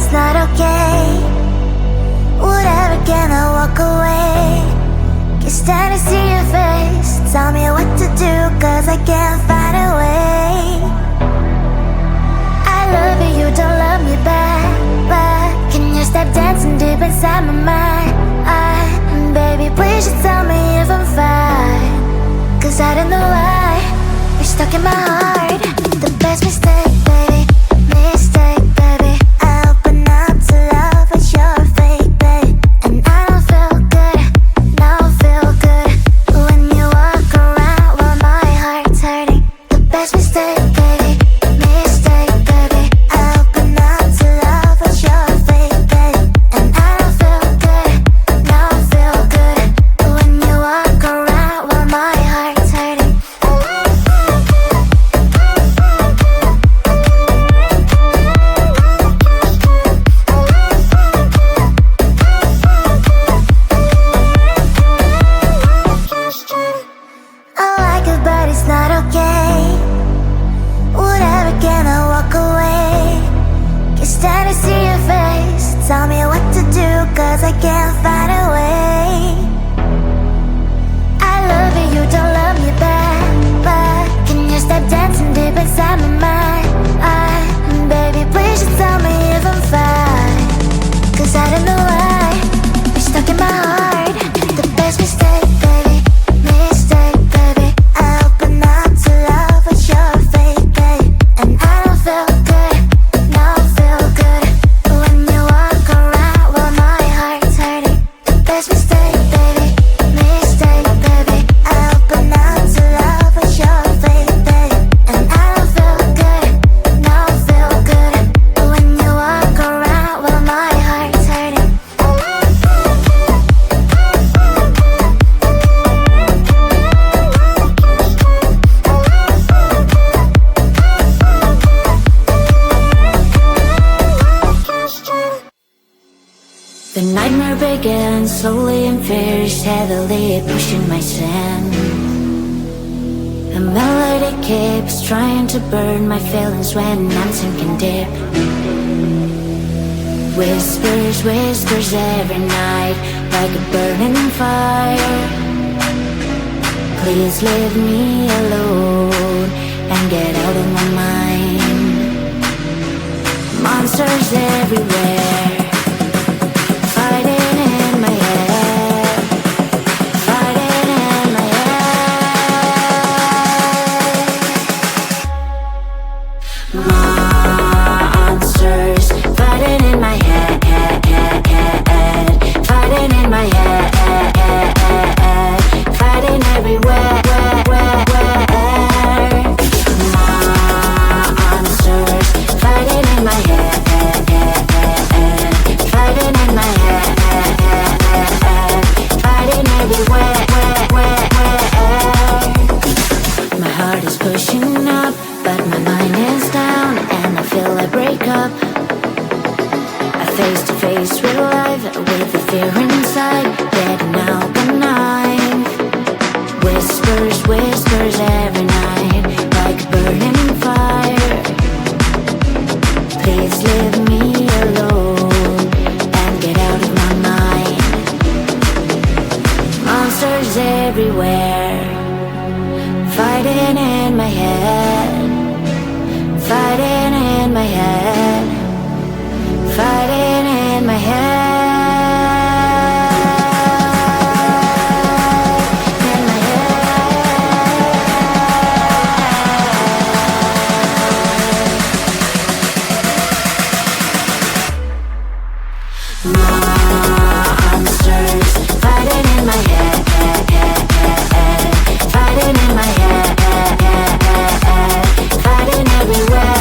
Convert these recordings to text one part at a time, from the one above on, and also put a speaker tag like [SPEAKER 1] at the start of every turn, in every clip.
[SPEAKER 1] it's not okay. Whatever, can I walk away? Can't stand to see your face. Tell me what to do, cause I can't find a way. I love you, you don't love me back. But can you stop dancing deep inside my mind? Baby, please just tell me if I'm fine, cause I don't know why you're stuck in my heart. The best mistake, baby, mistake, baby. I open up to love, but you're fake, babe. And I don't feel good, don't feel good when you walk around while my heart's hurting. The best mistake, baby, mistake, baby. I open up to love, but you're fake, babe. And I don't feel good, don't feel good when you walk around while my heart's hurting. I like it, but it's not okay. Whatever, can I walk away? Can't stand to see your face. Tell me what to do, cause I can't find a way. I love you, you don't love me back. But can you stop dancing deep inside my mind? Baby, please just tell me if I'm fine, cause I don't know why you're stuck in my heart. The best mistake, baby, mistake, baby. I open up to love, but you're fake, babe. And I don't feel good, don't feel good when you walk around while my heart's hurting. The best mistake, baby, mistake, baby. I open up to love, but you're fake, babe. And I don't feel good, don't feel good when you walk around while my heart's hurting.
[SPEAKER 2] The nightmare begins slowly and fears heavily pushing my sin. The melody keeps trying to burn my feelings when I'm sinking deep. Whispers, whispers every night like a burning fire. Please leave me alone and get out of my mind. Monsters everywhere, fighting in my head, fighting in my head. Monsters fighting in my head, fighting in my head, fighting everywhere. Monsters fighting in my head, fighting in my head, fighting everywhere. My heart is pushing up, but my mind is down, and I feel I break up. I face to face with life, with the fear inside, getting out the knife. Whispers, whispers every night, like a burning fire. Please leave me alone and get out of my mind. Monsters everywhere, fighting in my head, fighting in my head, fighting in my head. Monsters fighting in my head, fighting in my head, fighting everywhere.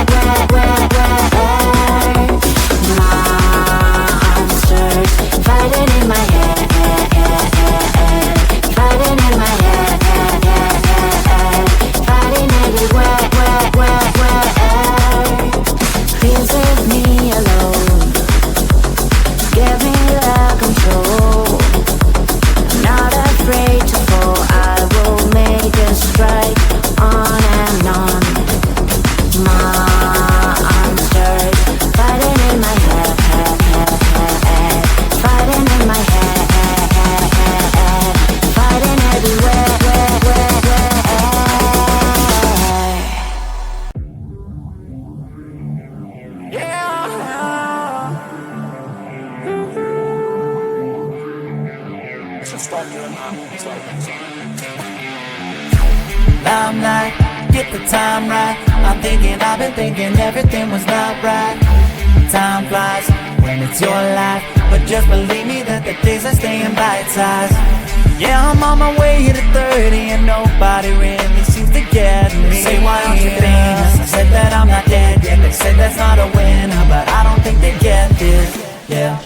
[SPEAKER 3] Limelight, get the time right. I've been thinking everything was not right. Time flies when it's your life, but just believe me that the days are staying bite-sized. Yeah, I'm on my way to 30 and nobody really seems to get me. They say, why aren't you famous? I said that I'm not dead yet. They said that's not a winner, but I don't think they get this, yeah.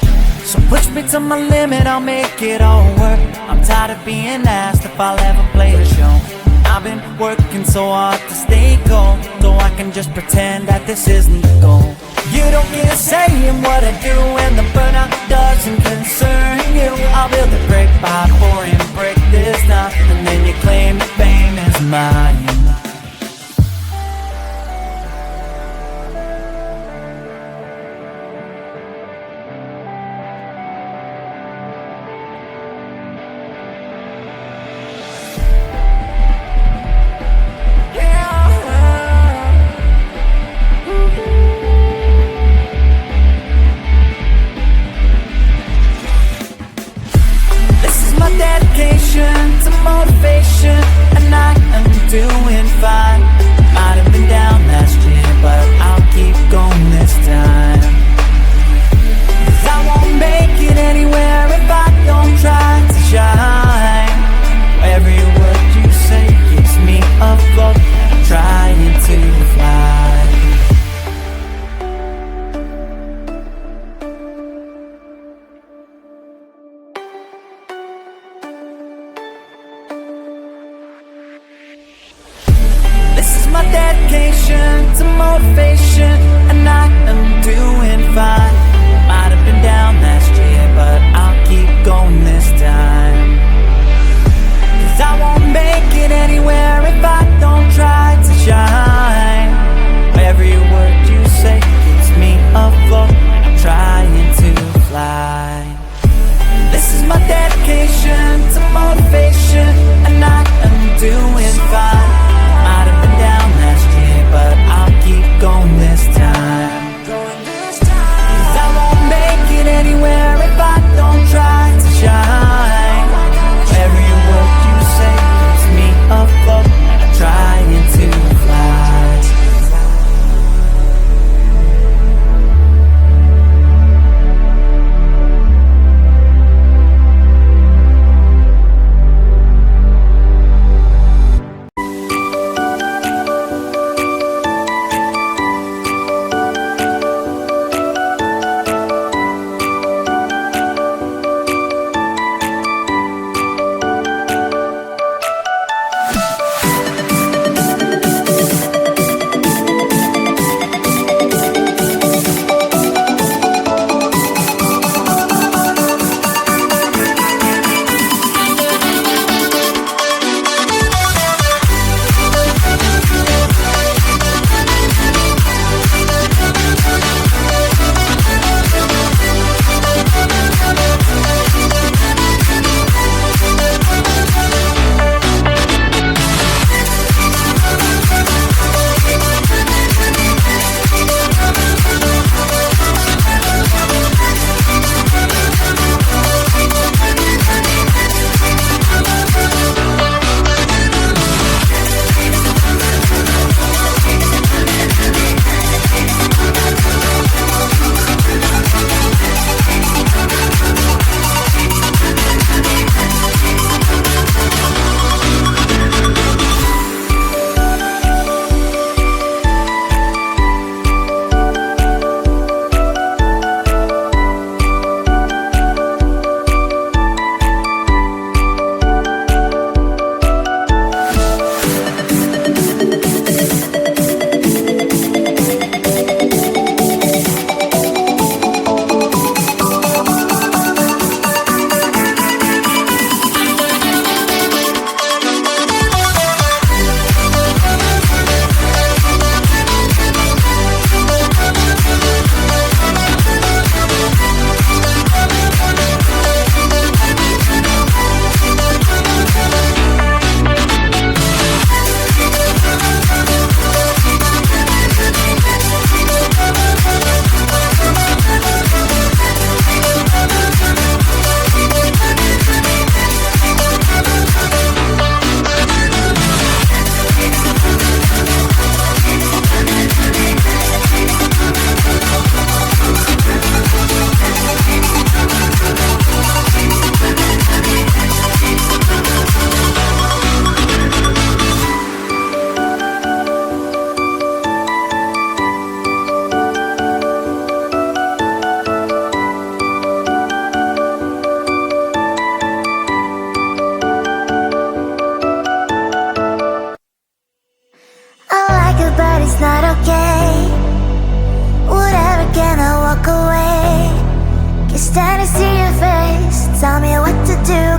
[SPEAKER 3] So push me to my limit, I'll make it all work. I'm tired of being asked if I'll ever play a show. I've been working so hard to stay cold, so I can just pretend that this isn't the goal. You don't get a say in what I do, and the burnout doesn't concern you. I'll build a brick by pouring brick this time, and then you claim the fame is mine.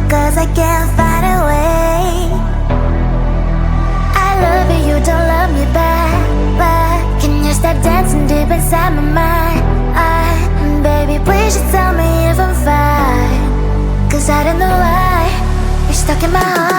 [SPEAKER 1] 'cause I can't find a way. I love you, you don't love me back, but can you stop dancing deep inside my mind? Baby, please just tell me if I'm fine, 'cause I don't know why you're stuck in my heart.